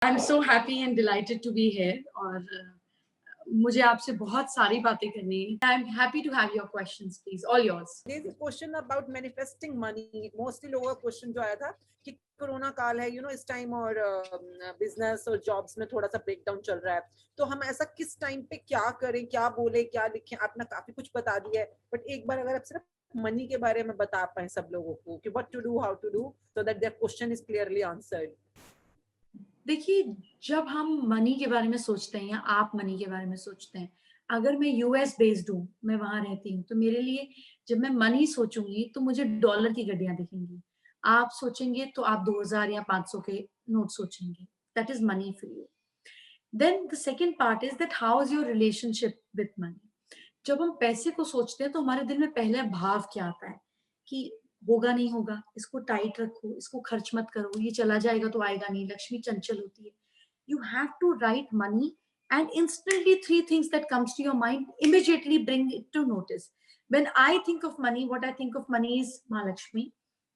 I'm so happy and delighted to be here. और मुझे आपसे बहुत सारी बातें करनी है. I'm happy to have your questions, please. All yours. There is a question about manifesting money. Mostly लोगों का question जो आया था कि कोरोना काल है, इस टाइम और बिजनेस और जॉब्स में थोड़ा सा ब्रेकडाउन चल रहा है, तो हम ऐसा किस टाइम पे क्या करें, क्या बोले, क्या लिखें? आपने काफी कुछ बता दिया है, बट एक बार अगर आप सिर्फ मनी के बारे में बता पाए सब लोगों को कि what to do, how to do, so that their question is clearly answered. देखिए, जब हम मनी के बारे में सोचते हैं या आप मनी के बारे में सोचते हैं, अगर मैं यूएस बेस्ड हूँ, मैं वहां रहती हूँ, तो मेरे लिए जब मैं मनी सोचूंगी तो मुझे डॉलर की गड्डियां दिखेंगी. आप सोचेंगे तो आप 2000 या 500 के नोट सोचेंगे. That is money for you. Then the second part is that how is your relationship with money. जब हम पैसे को सोचते हैं तो हमारे दिल में पहले भाव क्या आता है कि होगा नहीं होगा, इसको टाइट रखो, इसको खर्च मत करो, ये चला जाएगा तो आएगा नहीं, लक्ष्मी चंचल होती है. You have to write money and instantly three things that comes to your mind immediately bring it to notice. When I think of money, what I think of money is Mahalakshmi.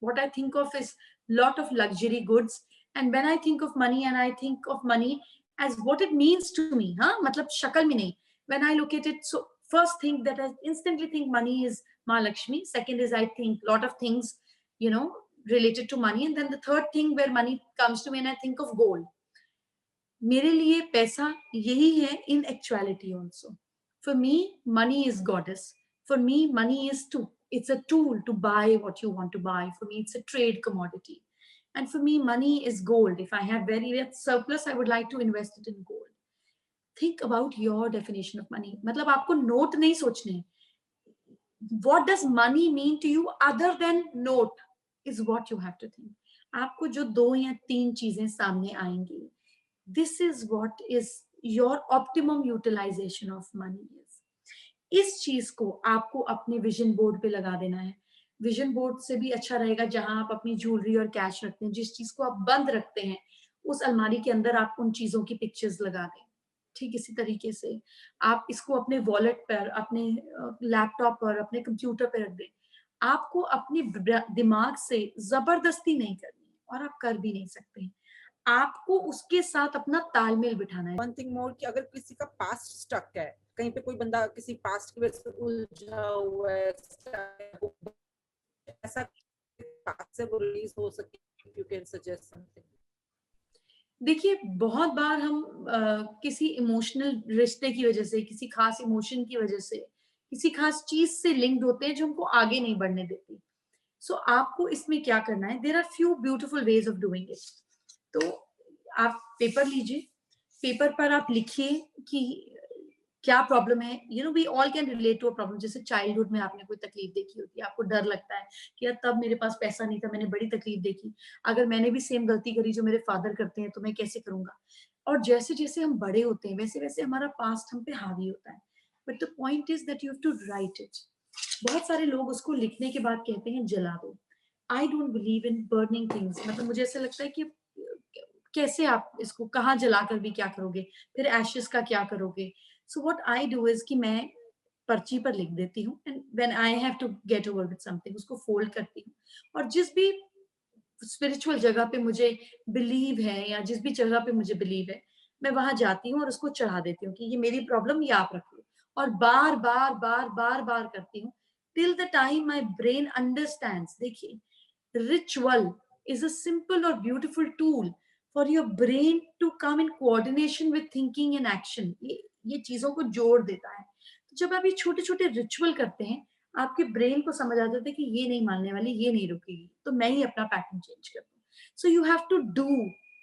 What I think of is lot of luxury goods. And when I think of money and I think of money as what it means to me, matlab shakal mein nahi. When I look at it, so first thing that I instantly think money is Mahalakshmi. Second is I think lot of things, related to money. And then the third thing where money comes to me and I think of gold. मेरे लिए पैसा यही है in actuality also. For me, money is goddess. For me, money is it's a tool to buy what you want to buy. For me, it's a trade commodity. And for me, money is gold. If I have very rich surplus, I would like to invest it in gold. Think about your definition of money. मतलब आपको note नहीं सोचने. What does money mean to you other than note is what you have to think. आपको जो 2 या 3 चीजें सामने आएंगी, this is what is your optimum utilization of money is. इस चीज को आपको अपने विजन बोर्ड पे लगा देना है. विजन बोर्ड से भी अच्छा रहेगा जहां आप अपनी ज्वेलरी और कैश रखते हैं. जिस चीज को आप बंद रखते हैं उस अलमारी के अंदर आप उन चीजों की पिक्चर्स लगा दें. ठीक इसी तरीके से आप इसको अपने वॉलेट पर, अपने लैपटॉप पर, अपने कंप्यूटर पर रख दें. आपको अपने दिमाग से जबरदस्ती नहीं करनी और आप कर भी नहीं सकते. आपको उसके साथ अपना तालमेल बिठाना है. वन थिंग मोर कि अगर किसी का पास्ट स्टक है, कहीं पे कोई बंदा किसी पास्ट की वजह से उलझा हुआ है, ऐसा पास्ट से वो रिलीज हो सके, यू कैन सजेस्ट समथिंग. देखिए, बहुत बार हम किसी इमोशनल रिश्ते की वजह से, किसी खास इमोशन की वजह से, किसी खास चीज से लिंक्ड होते हैं जो हमको आगे नहीं बढ़ने देती. सो आपको इसमें क्या करना है? There are few beautiful ways of doing it. तो आप पेपर लीजिए, पेपर पर आप लिखिए कि क्या प्रॉब्लम है. We all can relate to a problem. जैसे चाइल्डहुड में आपने कोई तकलीफ देखी होती है, आपको डर लगता है कि यार तब मेरे पास पैसा नहीं था, मैंने बड़ी तकलीफ देखी, अगर मैंने भी सेम गलती करी जो मेरे फादर करते हैं तो मैं कैसे करूंगा. और जैसे जैसे हम बड़े होते हैं वैसे वैसे हमारा पास्ट हम पे हावी होता है. But the point is that you have to write it. बहुत सारे लोग उसको लिखने के बाद कहते हैं जला दो. I don't believe in burning things. मतलब मुझे ऐसा लगता है कि कैसे आप इसको कहाँ जलाकर भी क्या करोगे, फिर एशेस का क्या करोगे. So what I do is कि मैं पर्ची पर लिख देती हूँ and when I have to get over with something उसको फोल्ड करती हूँ. और जिस भी स्पिरिचुअल जगह पे मुझे बिलीव है या जिस भी जगह पे मुझे बिलीव है, मैं वहां जाती हूँ और उसको चढ़ा देती हूँ कि ये मेरी प्रॉब्लम, ये आप रख लो. और बार बार बार बार बार करती हूँ till the time my brain understands. देखिए, ritual is a simple or beautiful tool for your brain to come in coordination with thinking and action. ये चीजों को जोड़ देता है. तो जब आप ये छोटे छोटे रिचुअल करते हैं, आपके ब्रेन को समझ आ जाता है कि ये नहीं मानने वाली, ये नहीं रुकेगी, तो मैं ही अपना पैटर्न चेंज कर दूं. So you have to do,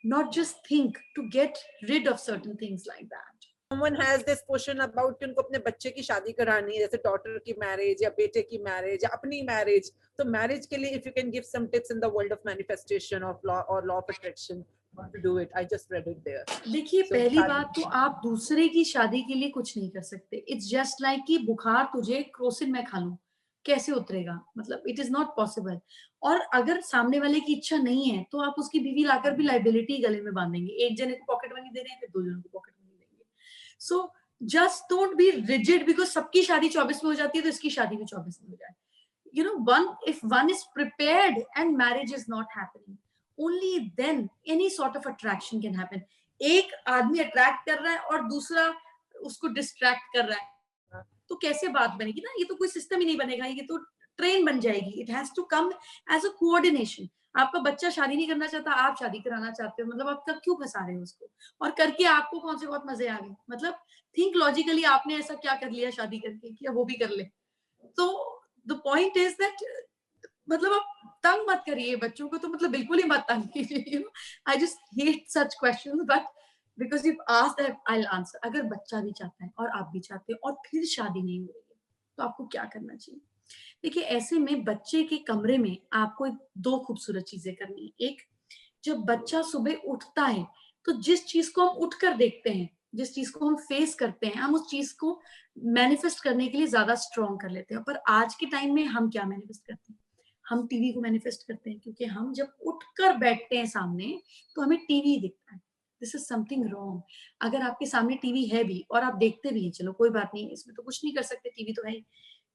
not just think, to get rid of certain things like that. Someone has this question about कि उनको अपने बच्चे की शादी करानी है, जैसे डॉटर की मैरिज या बेटे की मैरिज या अपनी मैरिज. तो मैरिज के लिए if you can give some tips in the world of manifestation of law or law of attraction to do it. I just read it there. देखिए, पहली बात तो आप दूसरे की शादी के लिए कुछ नहीं कर सकते. इट्स जस्ट लाइक कि बुखार तुझे क्रोसिन में खा लूं, कैसे उतरेगा? मतलब इट इज नॉट पॉसिबल. और अगर सामने वाले की इच्छा नहीं है तो आप उसकी बीवी लाकर भी लाइबिलिटी गले में बांधेंगे. एक जने को पॉकेट मनी दे रहे हैं, फिर 2 जनों को पॉकेट मनी देंगे. So just don't be rigid because सबकी शादी 24 में हो जाती है तो इसकी शादी भी 24 में हो जाए. If one is prepared and marriage is not happening, only then any sort of attraction can happen. एक आदमी अट्रैक्ट कर रहा है और दूसरा उसको डिस्ट्रैक्ट कर रहा है, तो कैसे बात बनेगी ना, ये तो कोई सिस्टम ही नहीं बनेगा, ये तो ट्रेन बन जाएगी। It has to come as a coordination. आपका बच्चा शादी नहीं करना चाहता, आप शादी कराना चाहते हो, मतलब आप तब क्यों फंसा रहे हो उसको, और करके आपको कौन से बहुत मजे आ गए, मतलब थिंक लॉजिकली, आपने ऐसा क्या कर लिया शादी करके कि अब वो भी कर ले। तो द पॉइंट इज दैट, मतलब आप तंग मत करिए बच्चों को, तो मतलब बिल्कुल ही मत तंग कीजिए, you know. I just hate such questions, but because if asked that I will answer. अगर बच्चा भी चाहता है और आप भी चाहते हो और फिर शादी नहीं हो रही है, तो आपको क्या करना चाहिए? देखिए, ऐसे में बच्चे के कमरे में आपको दो खूबसूरत चीजें करनी है। एक, जब बच्चा सुबह उठता है, तो जिस चीज को हम उठकर देखते हैं, जिस चीज को हम फेस करते हैं, हम उस चीज को मैनिफेस्ट करने के लिए ज्यादा स्ट्रॉन्ग कर लेते हैं। पर आज के टाइम में हम क्या मैनिफेस्ट करते हैं? हम टीवी को मैनिफेस्ट करते हैं, क्योंकि हम जब उठकर बैठते हैं सामने, तो हमें टीवी दिखता है। This is something wrong. अगर आपके सामने टीवी है भी और आप देखते भी हैं, चलो कोई बात नहीं, इसमें तो कुछ नहीं कर सकते, टीवी तो है ही,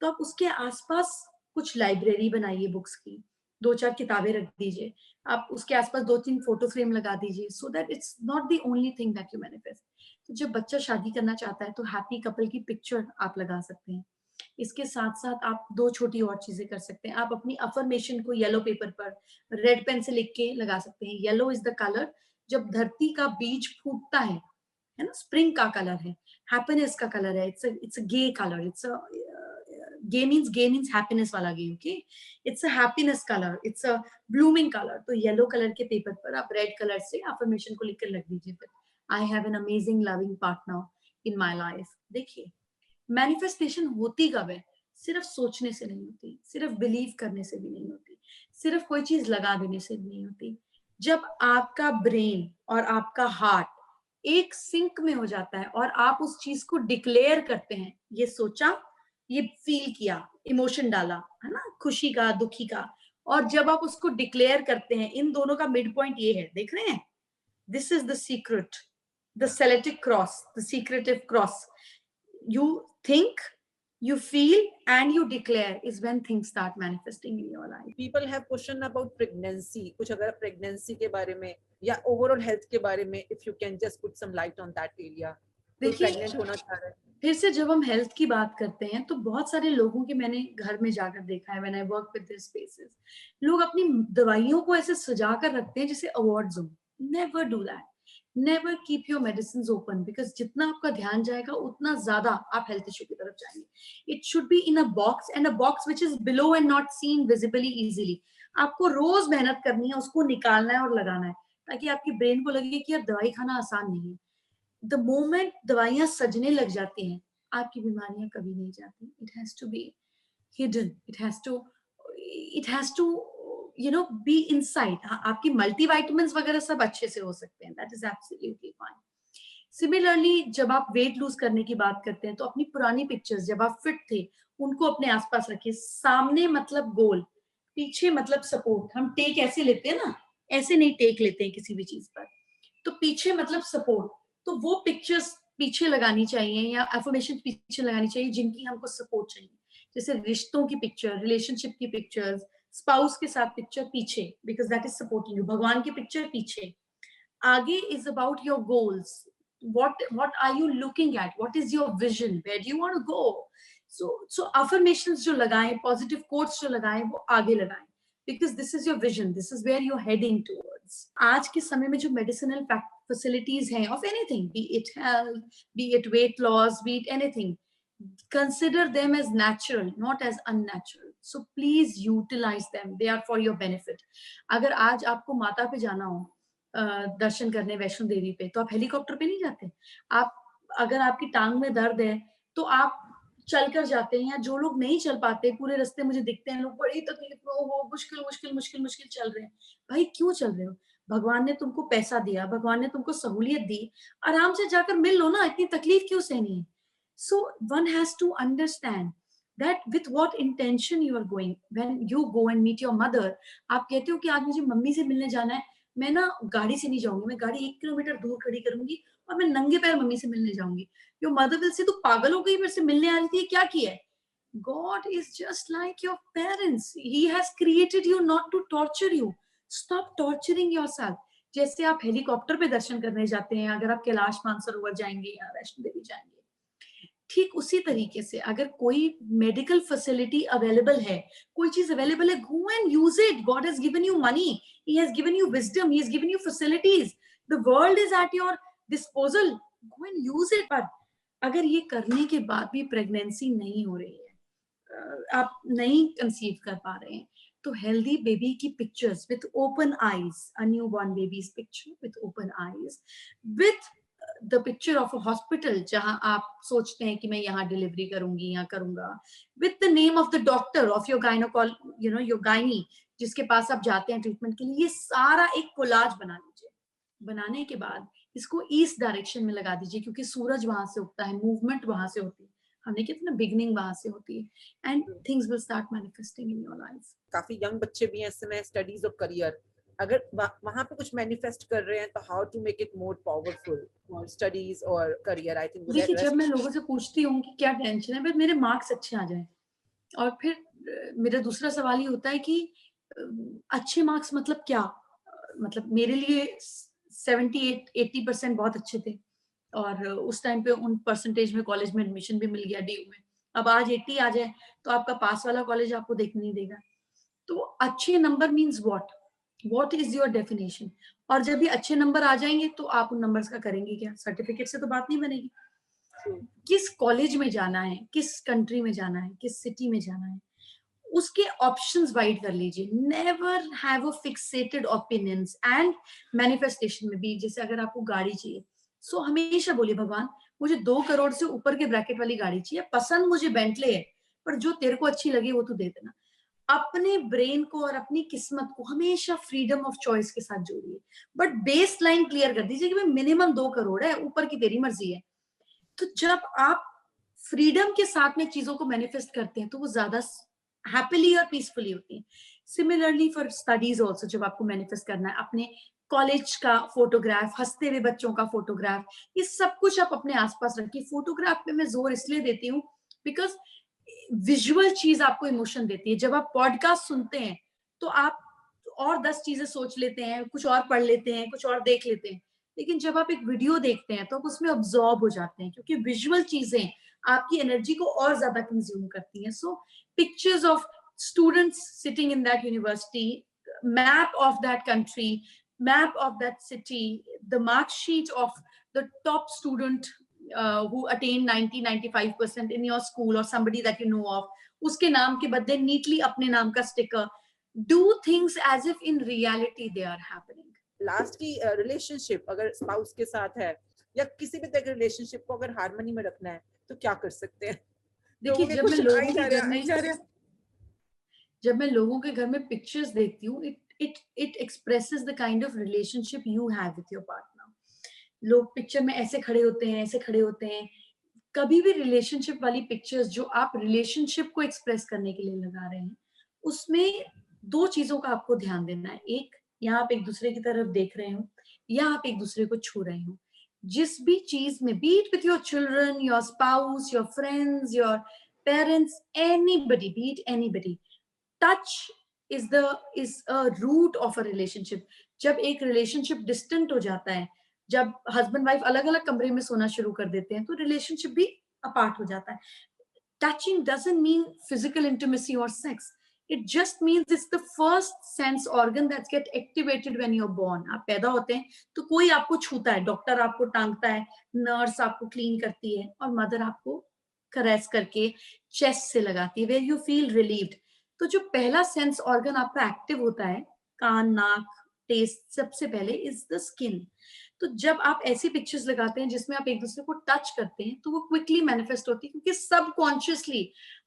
तो आप उसके आसपास कुछ लाइब्रेरी बनाइए बुक्स की, दो चार किताबें रख दीजिए, आप उसके आसपास दो तीन फोटो फ्रेम लगा दीजिए, so that it's not the only thing that you manifest. तो जब बच्चा शादी करना चाहता है, तो हैप्पी कपल की पिक्चर आप लगा सकते हैं। इसके साथ साथ आप दो छोटी और चीजें कर सकते हैं। आप अपनी अफर्मेशन को येलो पेपर पर रेड पेन से लिख के लगा सकते हैं। येलो इज द कलर, जब धरती का बीज फूटता है ना, स्प्रिंग का कलर है, हैप्पीनेस का कलर है, it's a gay colour, it's a gay means happiness वाला gay, okay. It's a happiness colour, it's a blooming colour. तो येलो कलर के पेपर पर आप रेड कलर से अफर्मेशन को लिखकर रख दीजिए, I have an amazing loving partner in my life. देखिए, मैनिफेस्टेशन होती कब है? सिर्फ सोचने से नहीं होती, सिर्फ बिलीव करने से भी नहीं होती, सिर्फ कोई चीज लगा देने से भी नहीं होती। जब आपका ब्रेन और आपका हार्ट एक सिंक में हो जाता है और आप उस चीज को डिक्लेयर करते हैं, ये सोचा, ये फील किया, इमोशन डाला, है ना, खुशी का, दुखी का, और जब आप उसको डिक्लेयर करते हैं, इन दोनों का मिड पॉइंट ये है, देख रहे हैं? This is the secret, the Celtic cross, the secretive cross. You think, you feel, and you declare is when things start manifesting in your life. People have question about pregnancy. कुछ अगर pregnancy के बारे में या overall health के बारे में, if you can just put some light on that area. कोई देखिए, प्रेग्नेंट होना चाह रहा है, फिर से जब हम हेल्थ की बात करते हैं, तो बहुत सारे लोगों के मैंने घर में जाकर देखा है, when I work with this spaces, लोग अपनी दवाइयों को ऐसे सजा कर रखते हैं जैसे अवार्ड्स हो। Never do that. Never keep your medicine open, because जितना आपका ध्यान जाएगा उतना ज्यादा आप हेल्थ इश्यू की तरफ जाएंगे। It should be in a box, and a box which is below and not seen visibly easily. आपको रोज मेहनत करनी है, उसको निकालना है और लगाना है, ताकि आपकी ब्रेन को लगे कि यार दवाई खाना आसान नहीं है। द मोमेंट दवाइयां सजने लग जाती हैं, आपकी बीमारियां कभी नहीं जाती। It has to be hidden, it has to you know be inside. आपकी मल्टीविटामिन्स वगैरह सब अच्छे से हो सकते हैं, that is absolutely fine. Similarly, जब आप वेट लूज करने की बात करते हैं, तो अपनी पुरानी पिक्चर्स, जब आप फिट थे, उनको अपने आसपास रखिए। सामने मतलब गोल, पीछे मतलब सपोर्ट। हम टेक ऐसे लेते हैं ना, ऐसे नहीं टेक लेते हैं किसी भी चीज पर, तो पीछे मतलब सपोर्ट। तो वो पिक्चर्स पीछे लगानी चाहिए, या अफर्मेशन पीछे लगानी चाहिए, जिनकी हमको सपोर्ट चाहिए। जैसे रिश्तों की पिक्चर, रिलेशनशिप की पिक्चर्स, स्पाउस के साथ पिक्चर पीछे, because that is supporting you. भगवान की पिक्चर पीछे। आगे is about your goals. what are you looking at? What is your vision? Where do you want to go? So affirmations जो लगाएं, positive quotes जो लगाएं, वो आगे लगाएं, because this is your vision, this is where you're heading towards. आज के समय में जो medicinal facilities हैं of anything, be it health, be it weight loss, be it anything, consider them as natural, not as unnatural. So please utilize them, they are for your benefit. अगर आज आपको माता पे जाना हो दर्शन करने वैष्णो देवी पे, तो आप हेलीकॉप्टर पे नहीं जाते। आप, अगर आपकी टांग में दर्द है, तो आप चलकर जाते हैं, या जो लोग नहीं चल पाते, पूरे रास्ते मुझे दिखते हैं लोग बड़ी तकलीफ में, वो मुश्किल मुश्किल मुश्किल मुश्किल चल रहे हैं। भाई क्यों चल रहे हो? भगवान ने तुमको पैसा दिया, भगवान ने तुमको सहूलियत दी, आराम से जाकर मिल लो ना, इतनी तकलीफ क्यों सहनी है? So one has to understand that with what intention you are going. When you go and meet your mother, आप कहते हो कि आज मुझे मम्मी से मिलने जाना है, मैं ना गाड़ी से नहीं जाऊंगी, मैं गाड़ी 1 किलोमीटर दूर खड़ी करूंगी और मैं नंगे पैर मम्मी से मिलने जाऊंगी। योर मदर विल से, तू पागल हो गई, मेरे से मिलने आ रही थी, क्या किया है? God is just like your parents. He has created you not to torture you. Stop torturing yourself. जैसे आप हेलीकॉप्टर पे दर्शन करने जाते हैं अगर आप कैलाश मानसरोवर जाएंगे या वैष्णो देवी जाएंगे, ठीक उसी तरीके से अगर कोई मेडिकल फैसिलिटी अवेलेबल है, कोई चीज अवेलेबल है, go and use it. God has given you money, he has given you wisdom, he has given you facilities, the world is at your disposal, go and use it. पर अगर ये करने के बाद भी प्रेगनेंसी नहीं हो रही है, आप नहीं कंसीव कर पा रहे हैं, तो हेल्दी बेबी की pictures with open eyes, a new born babies picture with open eyes, with the picture of a hospital जहां आप सोचते हैं कि मैं यहाँ डिलीवरी करूंगी या करूंगा, with the name of the doctor of your gynaecologist, you know your gynae, जिसके पास आप जाते हैं ट्रीटमेंट के लिए, ये सारा एक कोलाज बना लीजिए. बनाने के बाद इसको ईस्ट डायरेक्शन में लगा दीजिए क्योंकि सूरज वहां से उगता है, मूवमेंट वहां से होती है, हमने कितना बिगनिंग वहां से होती है, and things will start manifesting in your life. काफी यंग बच्चे भी हैं इस समय, स्टडीज और करियर, अगर वहां पे कुछ मैनिफेस्ट कर रहे हैं तो how to make it more powerful for studies और करियर? आई थिंक देखिए जब मैं लोगों से पूछती हूँ कि क्या टेंशन है, बस मेरे मार्क्स अच्छे आ जाए. और फिर मेरा दूसरा सवाल ये होता है कि अच्छे मार्क्स मतलब क्या? मतलब मेरे लिए 78-80% बहुत अच्छे थे और उस टाइम पे उन परसेंटेज में कॉलेज में एडमिशन भी मिल गया डीयू में. अब आज 80 आ जाए तो आपका पास वाला कॉलेज आपको देखने नहीं देगा. तो अच्छे number means what is your definition? और जब भी अच्छे नंबर आ जाएंगे तो आप उन नंबर्स का करेंगे क्या? सर्टिफिकेट से तो बात नहीं बनेगी. किस कॉलेज में जाना है, किस कंट्री में जाना है, किस सिटी में जाना है, उसके ऑप्शंस वाइड कर लीजिए. Never have a fixated opinions. And manifestation में भी, जैसे अगर आपको गाड़ी चाहिए, सो हमेशा बोलिए भगवान मुझे 2 करोड़ से ऊपर के ब्रैकेट वाली गाड़ी चाहिए, पसंद मुझे बेंटले है, पर जो तेरे को अच्छी लगे वो तू दे देना. अपने ब्रेन को और अपनी किस्मत को हमेशा फ्रीडम ऑफ चॉइस के साथ जोड़िए, बट बेस लाइन क्लियर कर दीजिए कि भाई मिनिमम 2 करोड़ है, ऊपर की तेरी मर्जी है. तो जब आप फ्रीडम के साथ में चीजों को मैनिफेस्ट करते हैं तो वो ज्यादा हैप्पीली और पीसफुली होती है. सिमिलरली फॉर स्टडीज ऑल्सो, जब आपको मैनिफेस्ट करना है अपने कॉलेज का फोटोग्राफ, हंसते हुए बच्चों का फोटोग्राफ, ये सब कुछ आप अपने आसपास रखिए. फोटोग्राफ पे मैं जोर इसलिए देती हूँ बिकॉज विजुअल चीज आपको इमोशन देती है. जब आप पॉडकास्ट सुनते हैं तो आप और 10 चीजें सोच लेते हैं, कुछ और पढ़ लेते हैं, कुछ और देख लेते हैं, लेकिन जब आप एक वीडियो देखते हैं तो आप उसमें ऑब्जॉर्ब हो जाते हैं क्योंकि विजुअल चीजें आपकी एनर्जी को और ज्यादा कंज्यूम करती हैं. So pictures of students sitting in that university, map of that country, map of that city, the marksheet of the top student who attained 90-95% in your school or somebody that you know of, उसके नाम के बदले neatly अपने नाम का sticker. Do things as if in reality they are happening. Last की relationship अगर spouse के साथ है या किसी भी तरह के रिलेशनशिप को अगर हार्मनी में रखना है तो क्या कर सकते हैं? देखिए जब मैं लोगों के घर में पिक्चर्स देखती हूँ, it expresses the kind of relationship you have with your partner. लोग पिक्चर में ऐसे खड़े होते हैं, ऐसे खड़े होते हैं. कभी भी रिलेशनशिप वाली पिक्चर्स जो आप रिलेशनशिप को एक्सप्रेस करने के लिए लगा रहे हैं, उसमें 2 चीजों का आपको ध्यान देना है. एक, यहाँ आप एक दूसरे की तरफ देख रहे हो या आप एक दूसरे को छू रहे हो. जिस भी चीज में, B it with your children, your spouse, your friends, your parents, anybody, B it anybody, touch is a root of a relationship. जब एक रिलेशनशिप डिस्टेंट हो जाता है, जब हस्बैंड वाइफ अलग अलग कमरे में सोना शुरू कर देते हैं तो रिलेशनशिप भी अपार्ट हो जाता है. Touching doesn't mean physical intimacy or sex. It just means it's the first sense organ that get activated when you're born. आप पैदा होते हैं तो कोई आपको छूता है, डॉक्टर आपको टांगता है, नर्स आपको क्लीन करती है और मदर आपको करेस करके चेस्ट से लगाती है, where you feel relieved. तो जो पहला सेंस ऑर्गन आपका एक्टिव होता है, कान, नाक, टेस्ट, सबसे पहले इज द स्किन. तो जब आप ऐसी पिक्चर्स लगाते हैं जिसमें आप एक दूसरे को टच करते हैं तो वो क्विकली मैनिफेस्ट होती है क्योंकि सबकॉन्शियसली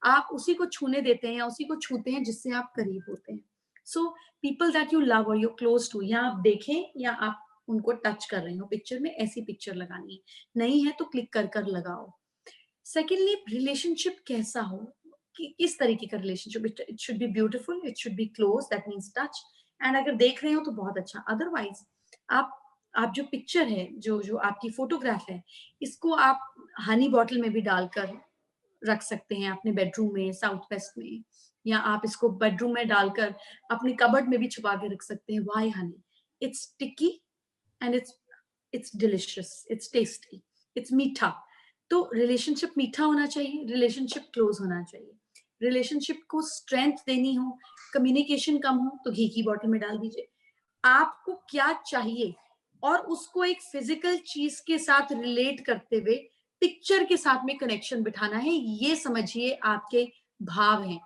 आप उसी को छूने देते हैं या उसी को छूते हैं जिससे आप करीब होते हैं. So people that you love और यू क्लोज टू, या आप देखें या आप उनको टच कर रहे हो पिक्चर में, ऐसी पिक्चर लगानी है. नहीं है तो क्लिक कर कर लगाओ. सेकेंडली, रिलेशनशिप कैसा हो, कि किस तरीके का relationship. It should be beautiful, it should be close, that means touch. And अगर देख रहे हो तो बहुत अच्छा. अदरवाइज आप जो पिक्चर है, जो आपकी फोटोग्राफ है, इसको आप हनी बॉटल में भी डालकर रख सकते हैं अपने बेडरूम में, साउथ वेस्ट में, या आप इसको बेडरूम में डालकर अपनी कबर्ड में भी छुपा के रख सकते हैं. Why Honey? It's sticky, and it's delicious, it's tasty, it's मीठा। तो रिलेशनशिप मीठा होना चाहिए, रिलेशनशिप क्लोज होना चाहिए। रिलेशनशिप को स्ट्रेंथ देनी हो, कम्युनिकेशन कम हो, तो घी की बॉटल में डाल दीजिए। आपको क्या चाहिए और उसको एक फिजिकल चीज के साथ रिलेट करते हुए पिक्चर के साथ में कनेक्शन बिठाना है, ये समझिए आपके भाव हैं।